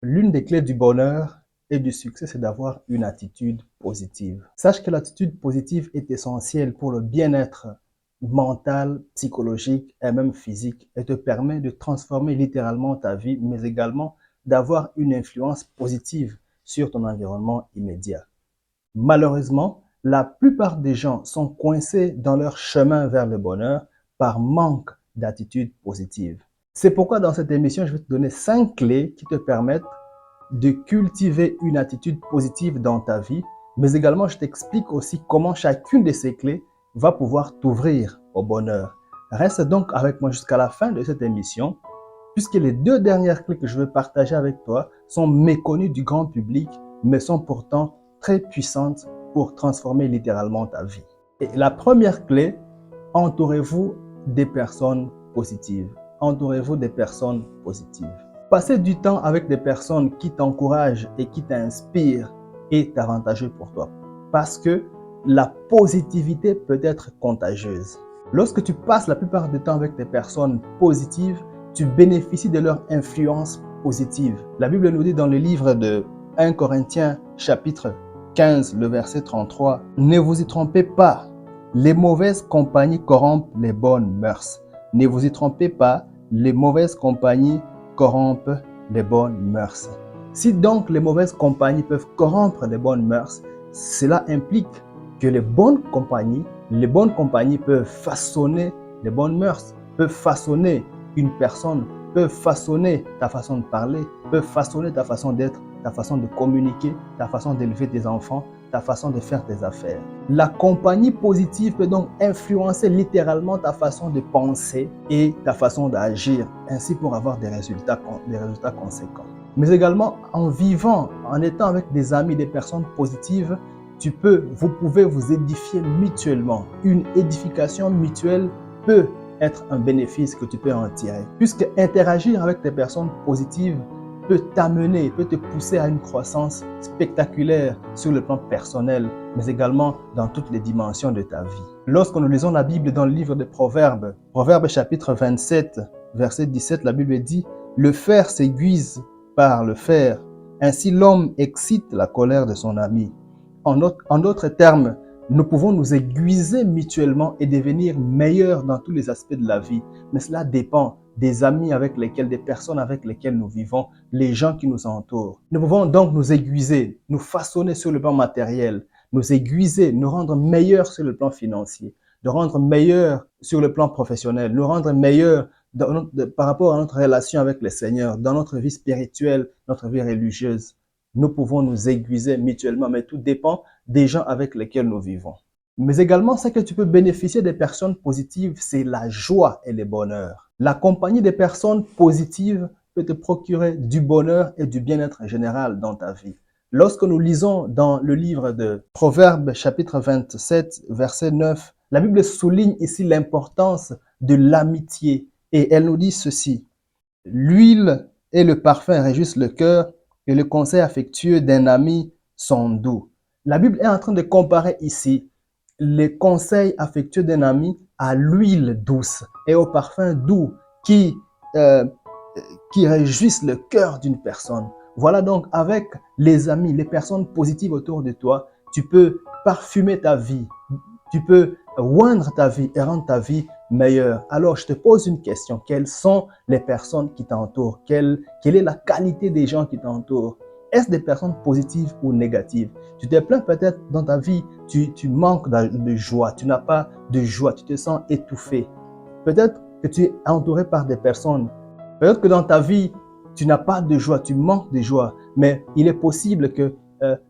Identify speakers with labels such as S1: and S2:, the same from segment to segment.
S1: L'une des clés du bonheur et du succès, c'est d'avoir une attitude positive. Sache que l'attitude positive est essentielle pour le bien-être mental, psychologique et même physique et te permet de transformer littéralement ta vie, mais également d'avoir une influence positive sur ton environnement immédiat. Malheureusement, la plupart des gens sont coincés dans leur chemin vers le bonheur par manque d'attitude positive. C'est pourquoi dans cette émission, je vais te donner 5 clés qui te permettent de cultiver une attitude positive dans ta vie, mais également je t'explique aussi comment chacune de ces clés va pouvoir t'ouvrir au bonheur. Reste donc avec moi jusqu'à la fin de cette émission, puisque les 2 dernières clés que je veux partager avec toi sont méconnues du grand public, mais sont pourtant très puissantes pour transformer littéralement ta vie. Et la première clé, entourez-vous des personnes positives. Entourez-vous des personnes positives. Passer du temps avec des personnes qui t'encouragent et qui t'inspirent est avantageux pour toi parce que la positivité peut être contagieuse. Lorsque tu passes la plupart du temps avec des personnes positives, tu bénéficies de leur influence positive. La Bible nous dit dans le livre de 1 Corinthiens chapitre 15, le verset 33, « Ne vous y trompez pas, les mauvaises compagnies corrompent les bonnes mœurs. Ne vous y trompez pas, les mauvaises compagnies corrompent les bonnes mœurs. » Si donc les mauvaises compagnies peuvent corrompre les bonnes mœurs, cela implique que les bonnes compagnies peuvent façonner les bonnes mœurs, peuvent façonner une personne, peuvent façonner ta façon de parler, peuvent façonner ta façon d'être, ta façon de communiquer, ta façon d'élever tes enfants, ta façon de faire tes affaires. La compagnie positive peut donc influencer littéralement ta façon de penser et ta façon d'agir, ainsi pour avoir des résultats conséquents. Mais également, en vivant, en étant avec des amis, des personnes positives, vous pouvez vous édifier mutuellement. Une édification mutuelle peut être un bénéfice que tu peux en tirer. Puisque interagir avec des personnes positives peut t'amener, peut te pousser à une croissance spectaculaire sur le plan personnel, mais également dans toutes les dimensions de ta vie. Lorsque nous lisons la Bible dans le livre des Proverbes, Proverbes chapitre 27, verset 17, la Bible dit « Le fer s'aiguise par le fer, ainsi l'homme excite la colère de son ami. » En d'autres termes, nous pouvons nous aiguiser mutuellement et devenir meilleurs dans tous les aspects de la vie. Mais cela dépend des amis avec lesquels, des personnes avec lesquelles nous vivons, les gens qui nous entourent. Nous pouvons donc nous aiguiser, nous façonner sur le plan matériel, nous aiguiser, nous rendre meilleurs sur le plan financier, nous rendre meilleurs sur le plan professionnel, nous rendre meilleurs par rapport à notre relation avec le Seigneur, dans notre vie spirituelle, notre vie religieuse. Nous pouvons nous aiguiser mutuellement, mais tout dépend des gens avec lesquels nous vivons. Mais également, ce que tu peux bénéficier des personnes positives, c'est la joie et le bonheur. La compagnie des personnes positives peut te procurer du bonheur et du bien-être général dans ta vie. Lorsque nous lisons dans le livre de Proverbes chapitre 27, verset 9, la Bible souligne ici l'importance de l'amitié et elle nous dit ceci. « L'huile et le parfum réjouissent le cœur et le conseil affectueux d'un ami sont doux. » La Bible est en train de comparer ici les conseils affectueux d'un ami à l'huile douce et au parfum doux qui réjouissent le cœur d'une personne. Voilà donc avec les amis, les personnes positives autour de toi, tu peux parfumer ta vie, tu peux oindre ta vie et rendre ta vie meilleure. Alors, je te pose une question. Quelles sont les personnes qui t'entourent? Quelle est la qualité des gens qui t'entourent? Est-ce des personnes positives ou négatives? Tu te plains peut-être dans ta vie, tu manques de joie, tu n'as pas de joie, tu te sens étouffé. Peut-être que tu es entouré par des personnes. Peut-être que dans ta vie, tu n'as pas de joie, tu manques de joie. Mais il est possible que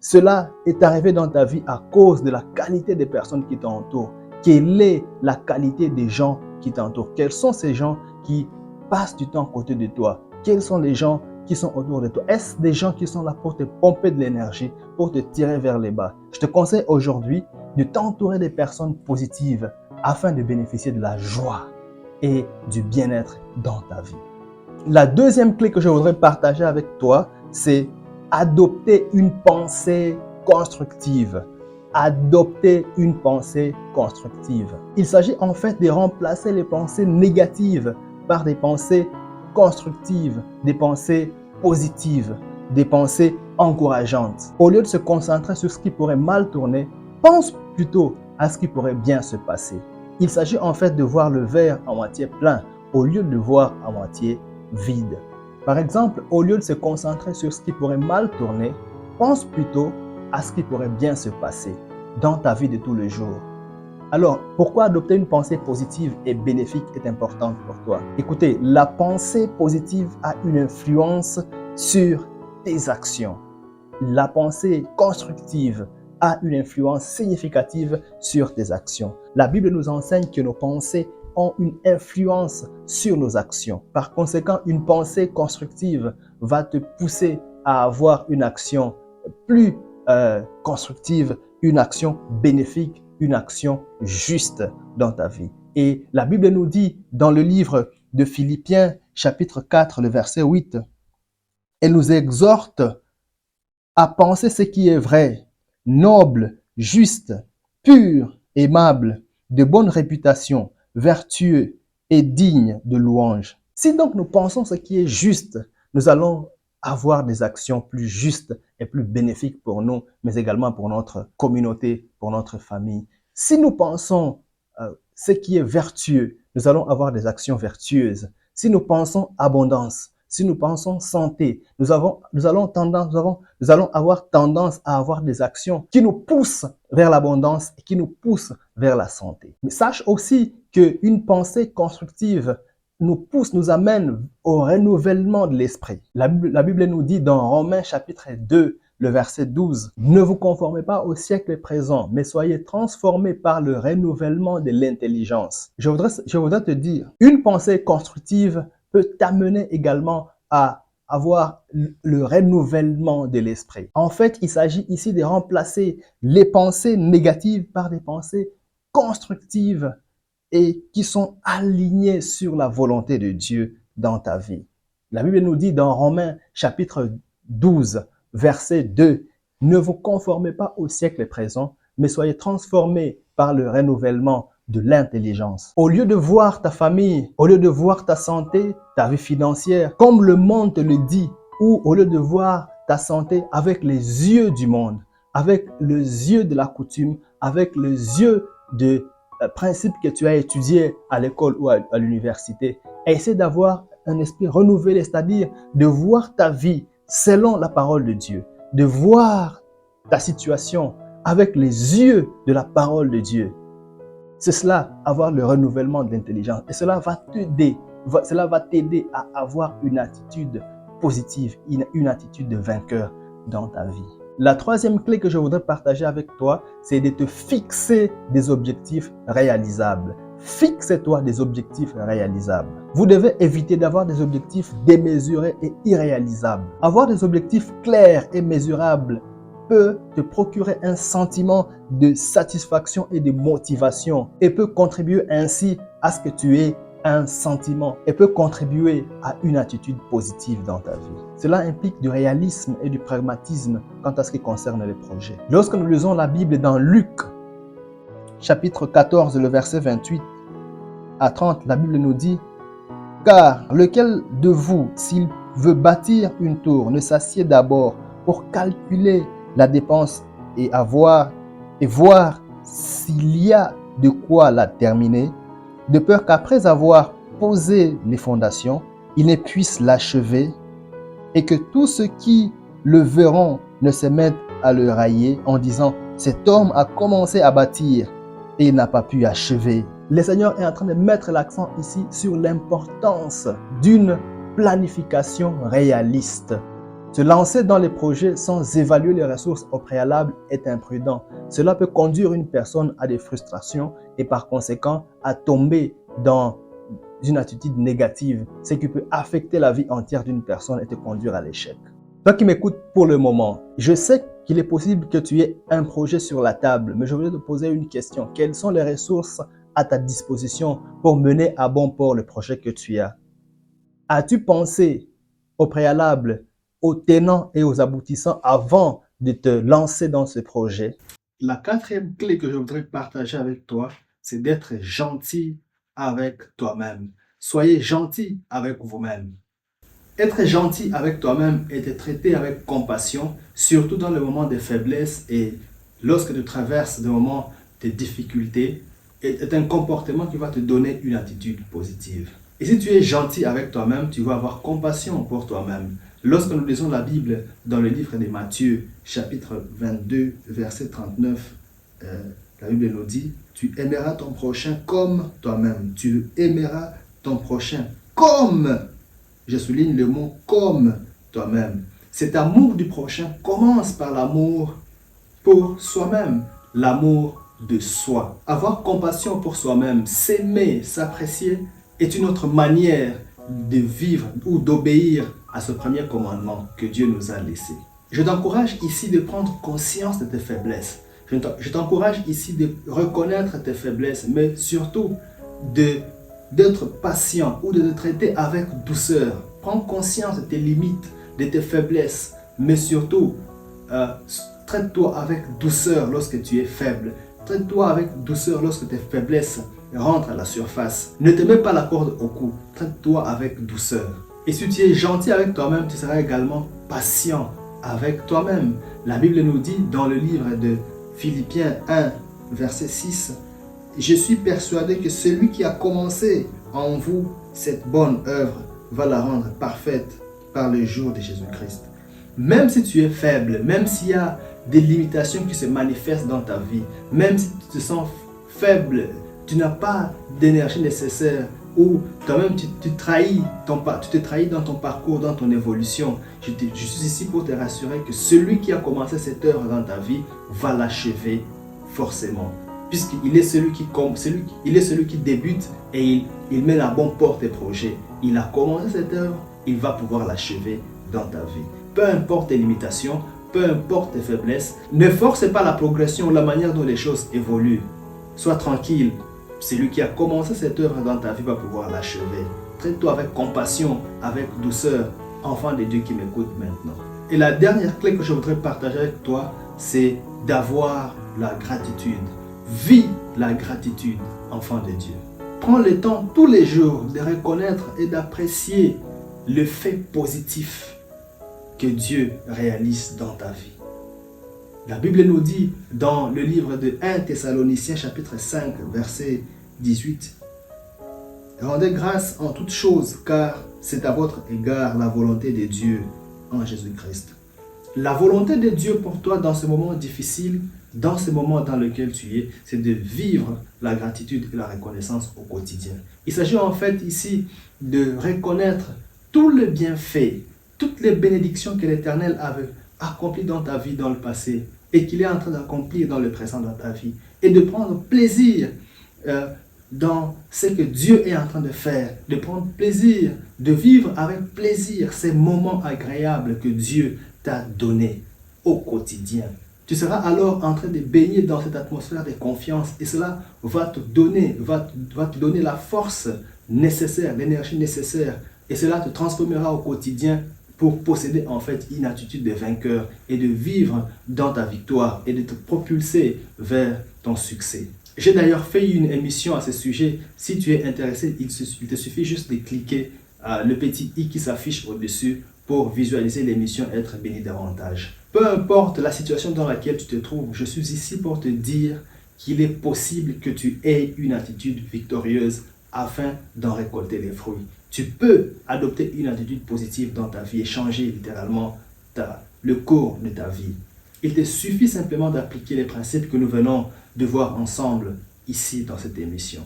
S1: cela est arrivé dans ta vie à cause de la qualité des personnes qui t'entourent. Quelle est la qualité des gens qui t'entourent? Quels sont ces gens qui passent du temps à côté de toi? Quels sont les gens qui sont autour de toi? Est-ce des gens qui sont là pour te pomper de l'énergie, pour te tirer vers les bas? Je te conseille aujourd'hui de t'entourer des personnes positives afin de bénéficier de la joie et du bien-être dans ta vie. La deuxième clé que je voudrais partager avec toi, c'est adopter une pensée constructive. Adopter une pensée constructive. Il s'agit en fait de remplacer les pensées négatives par des pensées constructives, des pensées positives. des pensées encourageantes. Au lieu de se concentrer sur ce qui pourrait mal tourner, pense plutôt à ce qui pourrait bien se passer. Il s'agit en fait de voir le verre à moitié plein au lieu de le voir à moitié vide. Par exemple, au lieu de se concentrer sur ce qui pourrait mal tourner, pense plutôt à ce qui pourrait bien se passer dans ta vie de tous les jours. Alors, pourquoi adopter une pensée positive et bénéfique est importante pour toi? Écoutez, la pensée positive a une influence sur tes actions. La pensée constructive a une influence significative sur tes actions. La Bible nous enseigne que nos pensées ont une influence sur nos actions. Par conséquent, une pensée constructive va te pousser à avoir une action plus constructive, une action bénéfique, une action juste dans ta vie. Et la Bible nous dit dans le livre de Philippiens, chapitre 4, le verset 8, elle nous exhorte à penser ce qui est vrai, noble, juste, pur, aimable, de bonne réputation, vertueux et digne de louange. Si donc nous pensons ce qui est juste, nous allons avoir des actions plus justes et plus bénéfiques pour nous, mais également pour notre communauté, pour notre famille. Si nous pensons ce qui est vertueux, nous allons avoir des actions vertueuses. Si nous pensons abondance, si nous pensons santé, nous allons avoir tendance à avoir des actions qui nous poussent vers l'abondance et qui nous poussent vers la santé. Mais sache aussi qu'une pensée constructive nous amène au renouvellement de l'esprit. La Bible nous dit dans Romains chapitre 2, le verset 12, « Ne vous conformez pas au siècle présent, mais soyez transformés par le renouvellement de l'intelligence. » Je voudrais te dire, une pensée constructive peut t'amener également à avoir le renouvellement de l'esprit. En fait, il s'agit ici de remplacer les pensées négatives par des pensées constructives et qui sont alignées sur la volonté de Dieu dans ta vie. La Bible nous dit dans Romains chapitre 12, verset 2, « Ne vous conformez pas au siècle présent, mais soyez transformés par le renouvellement de l'intelligence. » Au lieu de voir ta famille, au lieu de voir ta santé, ta vie financière, comme le monde te le dit, ou au lieu de voir ta santé avec les yeux du monde, avec les yeux de la coutume, avec les yeux de principes que tu as étudiés à l'école ou à l'université, essaie d'avoir un esprit renouvelé, c'est-à-dire de voir ta vie selon la parole de Dieu, de voir ta situation avec les yeux de la parole de Dieu. C'est cela, avoir le renouvellement de l'intelligence. Et cela va t'aider à avoir une attitude positive, une attitude de vainqueur dans ta vie. La troisième clé que je voudrais partager avec toi, c'est de te fixer des objectifs réalisables. Fixe-toi des objectifs réalisables. Vous devez éviter d'avoir des objectifs démesurés et irréalisables. Avoir des objectifs clairs et mesurables peut te procurer un sentiment de satisfaction et de motivation et peut contribuer ainsi à ce que tu aies un sentiment et peut contribuer à une attitude positive dans ta vie. Cela implique du réalisme et du pragmatisme quant à ce qui concerne les projets. Lorsque nous lisons la Bible dans Luc, chapitre 14, le verset 28 à 30, la Bible nous dit « Car lequel de vous, s'il veut bâtir une tour, ne s'assied d'abord pour calculer la dépense et voir s'il y a de quoi la terminer, de peur qu'après avoir posé les fondations, il ne puisse l'achever et que tous ceux qui le verront ne se mettent à le railler en disant « Cet homme a commencé à bâtir et il n'a pas pu achever. » Le Seigneur est en train de mettre l'accent ici sur l'importance d'une planification réaliste. Se lancer dans les projets sans évaluer les ressources au préalable est imprudent. Cela peut conduire une personne à des frustrations et par conséquent à tomber dans une attitude négative, ce qui peut affecter la vie entière d'une personne et te conduire à l'échec. Toi qui m'écoutes pour le moment, je sais qu'il est possible que tu aies un projet sur la table, mais je voulais te poser une question. Quelles sont les ressources à ta disposition pour mener à bon port le projet que tu as? As-tu pensé au préalable aux tenants et aux aboutissants avant de te lancer dans ce projet? La quatrième clé que je voudrais partager avec toi, c'est d'être gentil avec toi-même. Soyez gentil avec vous-même. Être gentil avec toi-même et te traiter avec compassion, surtout dans le moment de faiblesse et lorsque tu traverses des moments de difficulté, est un comportement qui va te donner une attitude positive. Et si tu es gentil avec toi-même, tu vas avoir compassion pour toi-même. Lorsque nous lisons la Bible dans le livre de Matthieu, chapitre 22, verset 39, la Bible nous dit, tu aimeras ton prochain comme toi-même. Tu aimeras ton prochain comme, je souligne le mot comme toi-même. Cet amour du prochain commence par l'amour pour soi-même, l'amour de soi. Avoir compassion pour soi-même, s'aimer, s'apprécier est une autre manière de vivre ou d'obéir à ce premier commandement que Dieu nous a laissé. Je t'encourage ici de prendre conscience de tes faiblesses. Je t'encourage ici de reconnaître tes faiblesses, mais surtout d'être patient ou de te traiter avec douceur. Prends conscience de tes limites, de tes faiblesses, mais surtout, traite-toi avec douceur lorsque tu es faible. Traite-toi avec douceur lorsque tes faiblesses rentrent à la surface. Ne te mets pas la corde au cou. Traite-toi avec douceur. Et si tu es gentil avec toi-même, tu seras également patient avec toi-même. La Bible nous dit dans le livre de Philippiens 1, verset 6, « Je suis persuadé que celui qui a commencé en vous cette bonne œuvre va la rendre parfaite par le jour de Jésus-Christ. » Même si tu es faible, même s'il y a des limitations qui se manifestent dans ta vie, même si tu te sens faible, tu n'as pas d'énergie nécessaire ou toi-même tu te trahis dans ton parcours, dans ton évolution, je suis ici pour te rassurer que celui qui a commencé cette œuvre dans ta vie va l'achever forcément. Puisqu'il est celui qui débute et il mène à bon port tes projets. Il a commencé cette œuvre, il va pouvoir l'achever dans ta vie. Peu importe tes limitations, peu importe tes faiblesses, ne force pas la progression ou la manière dont les choses évoluent. Sois tranquille, celui qui a commencé cette œuvre dans ta vie va pouvoir l'achever. Traite-toi avec compassion, avec douceur, enfant de Dieu qui m'écoute maintenant. Et la dernière clé que je voudrais partager avec toi, c'est d'avoir la gratitude. Vis la gratitude, enfant de Dieu. Prends le temps tous les jours de reconnaître et d'apprécier le fait positif que Dieu réalise dans ta vie. La Bible nous dit dans le livre de 1 Thessaloniciens chapitre 5 verset 18, « Rendez grâce en toutes choses car c'est à votre égard la volonté de Dieu en Jésus-Christ. » La volonté de Dieu pour toi dans ce moment difficile, dans ce moment dans lequel tu es, c'est de vivre la gratitude et la reconnaissance au quotidien. Il s'agit en fait ici de reconnaître tous les bienfaits, toutes les bénédictions que l'Éternel avait accomplies dans ta vie dans le passé et qu'il est en train d'accomplir dans le présent dans ta vie. Et de prendre plaisir dans ce que Dieu est en train de faire. De prendre plaisir, de vivre avec plaisir ces moments agréables que Dieu t'a donnés au quotidien. Tu seras alors en train de baigner dans cette atmosphère de confiance et cela va te donner la force nécessaire, l'énergie nécessaire et cela te transformera au quotidien pour posséder en fait une attitude de vainqueur et de vivre dans ta victoire et de te propulser vers ton succès. J'ai d'ailleurs fait une émission à ce sujet. Si tu es intéressé, il te suffit juste de cliquer le petit i qui s'affiche au-dessus pour visualiser l'émission Être béni davantage. Peu importe la situation dans laquelle tu te trouves, je suis ici pour te dire qu'il est possible que tu aies une attitude victorieuse afin d'en récolter les fruits. Tu peux adopter une attitude positive dans ta vie et changer littéralement le cours de ta vie. Il te suffit simplement d'appliquer les principes que nous venons de voir ensemble ici dans cette émission.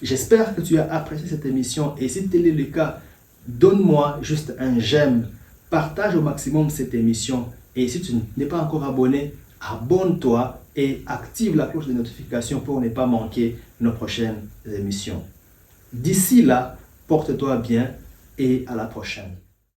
S1: J'espère que tu as apprécié cette émission et si tel est le cas, donne-moi juste un j'aime, partage au maximum cette émission et si tu n'es pas encore abonné, abonne-toi et active la cloche de notification pour ne pas manquer nos prochaines émissions. D'ici là, porte-toi bien et à la prochaine.